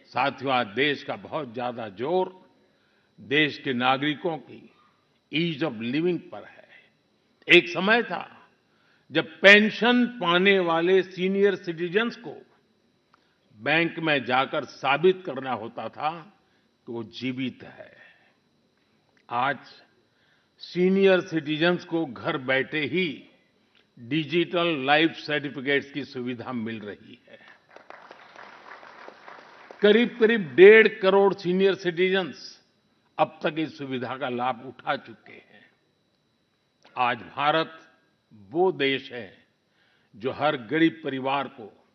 साथियों, आज देश का बहुत ज्यादा जोर देश के नागरिकों की ईज ऑफ लिविंग पर है। एक समय था जब पेंशन पाने वाले सीनियर सिटीजन्स को बैंक में जाकर साबित करना होता था कि वो जीवित है। आज सीनियर सिटीजन्स को घर बैठे ही डिजिटल लाइफ सर्टिफिकेट्स की सुविधा मिल रही है। करीब-करीब 1.5 करोड़ सीनियर सिटीजन्स अब तक इस सुविधा का लाभ उठा चुके हैं। आज भारत वो देश है जो हर गरीब परिवार को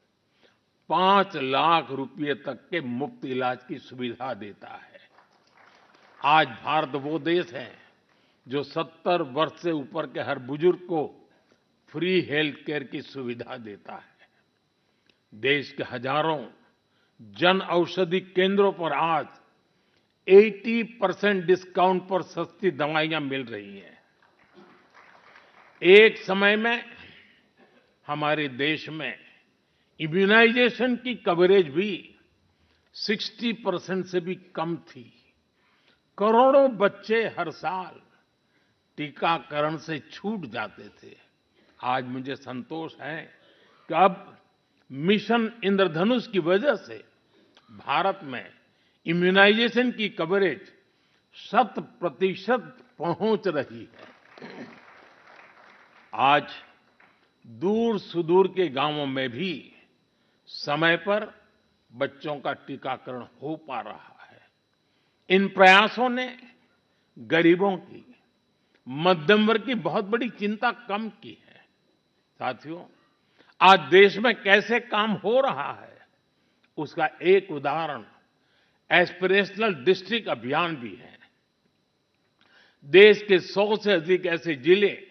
5 लाख रुपए तक के मुफ्त इलाज की सुविधा देता है। आज भारत वो देश है जो 70 वर्ष से ऊपर के हर बुजुर्ग को फ्री हेल्थ केयर की सुविधा देता है। देश के हजारों जन औषधि केंद्रों पर आज 80% डिस्काउंट पर सस्ती दवाइयां मिल रही हैं। एक समय में हमारे देश में इम्यूनाइजेशन की कवरेज भी 60% से भी कम थी। करोड़ों बच्चे हर साल टीकाकरण से छूट जाते थे। आज मुझे संतोष है कि अब मिशन इंद्रधनुष की वजह से भारत में इम्यूनाइजेशन की कवरेज 100% पहुंच रही है। आज दूर सुदूर के गांवों में भी समय पर बच्चों का टीकाकरण हो पा रहा है। इन प्रयासों ने गरीबों की, मध्यम वर्ग की बहुत बड़ी चिंता कम की है। साथियों, आज देश में कैसे काम हो रहा है उसका एक उदाहरण एस्पिरेशनल डिस्ट्रिक्ट अभियान भी है। देश के 100 से अधिक ऐसे जिले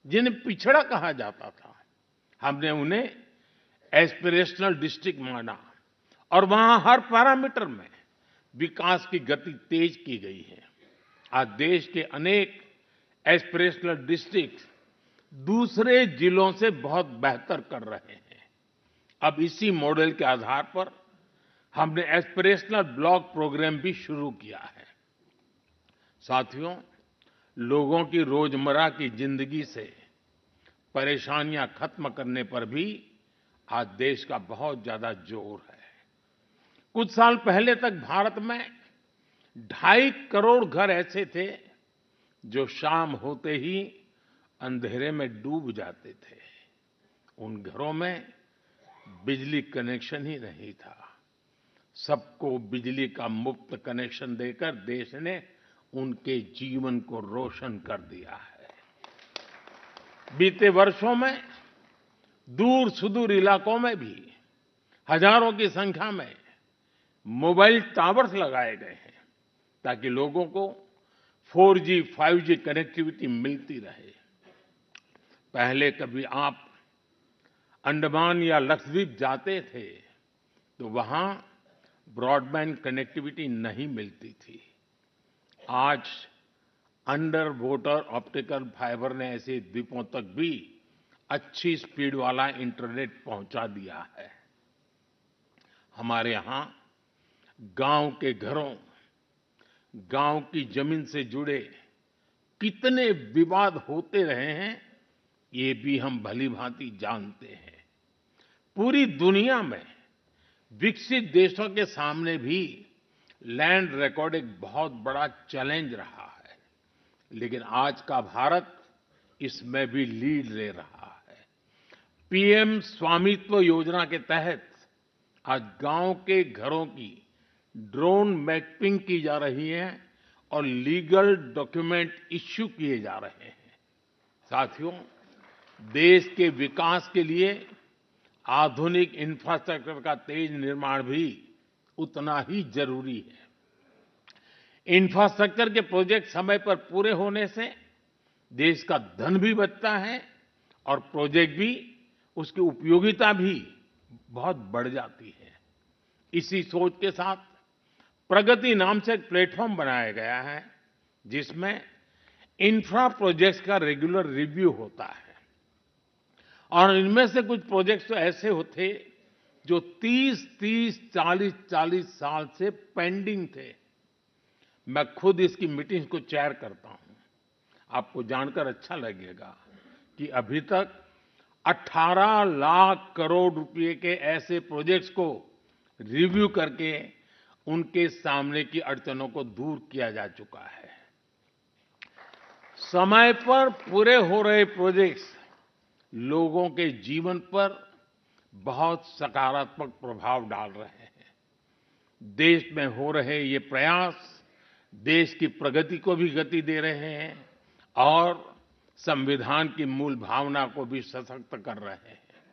जिन्हें पिछड़ा कहा जाता था, हमने उन्हें एस्पिरेशनल डिस्ट्रिक्ट माना और वहां हर पैरामीटर में विकास की गति तेज की गई है। आज देश के अनेक एस्पिरेशनल डिस्ट्रिक्ट दूसरे जिलों से बहुत बेहतर कर रहे हैं। अब इसी मॉडल के आधार पर हमने एस्पिरेशनल ब्लॉक प्रोग्राम भी शुरू किया है। साथियों, लोगों की रोजमर्रा की जिंदगी से परेशानियां खत्म करने पर भी आज देश का बहुत ज्यादा जोर है। कुछ साल पहले तक भारत में 2.5 करोड़ घर ऐसे थे जो शाम होते ही अंधेरे में डूब जाते थे। उन घरों में बिजली कनेक्शन ही नहीं था। सबको बिजली का मुफ्त कनेक्शन देकर देश ने उनके जीवन को रोशन कर दिया है। बीते वर्षों में दूर सुदूर इलाकों में भी हजारों की संख्या में मोबाइल टावर्स लगाए गए हैं ताकि लोगों को 4G, 5G कनेक्टिविटी मिलती रहे। पहले कभी आप अंडमान या लक्षद्वीप जाते थे तो वहां ब्रॉडबैंड कनेक्टिविटी नहीं मिलती थी। आज अंडर वाटर ऑप्टिकल फाइबर ने ऐसे द्वीपों तक भी अच्छी स्पीड वाला इंटरनेट पहुंचा दिया है। हमारे यहां गांव के घरों, गांव की जमीन से जुड़े कितने विवाद होते रहे हैं, ये भी हम भली-भांति जानते हैं। पूरी दुनिया में विकसित देशों के सामने भी लैंड रिकॉर्ड एक बहुत बड़ा चैलेंज रहा है, लेकिन आज का भारत इसमें भी लीड ले रहा है। पीएम स्वामित्व योजना के तहत आज गांव के घरों की ड्रोन मैपिंग की जा रही है और लीगल डॉक्यूमेंट इश्यू किए जा रहे हैं। साथियों, देश के विकास के लिए आधुनिक इंफ्रास्ट्रक्चर का तेज निर्माण भी उतना ही जरूरी है। इंफ्रास्ट्रक्चर के प्रोजेक्ट समय पर पूरे होने से देश का धन भी बचता है और प्रोजेक्ट भी, उसकी उपयोगिता भी बहुत बढ़ जाती है। इसी सोच के साथ प्रगति नाम से एक प्लेटफॉर्म बनाया गया है जिसमें इंफ्रा प्रोजेक्ट्स का रेगुलर रिव्यू होता है और इनमें से कुछ प्रोजेक्ट्स तो ऐसे होते जो 30-30, 40-40 साल से पेंडिंग थे। मैं खुद इसकी मीटिंग्स को चेयर करता हूं। आपको जानकर अच्छा लगेगा कि अभी तक 18 लाख करोड़ रुपए के ऐसे प्रोजेक्ट्स को रिव्यू करके उनके सामने की अड़चनों को दूर किया जा चुका है। समय पर पूरे हो रहे प्रोजेक्ट्स लोगों के जीवन पर बहुत सकारात्मक प्रभाव डाल रहे हैं। देश में हो रहे ये प्रयास देश की प्रगति को भी गति दे रहे हैं और संविधान की मूल भावना को भी सशक्त कर रहे हैं।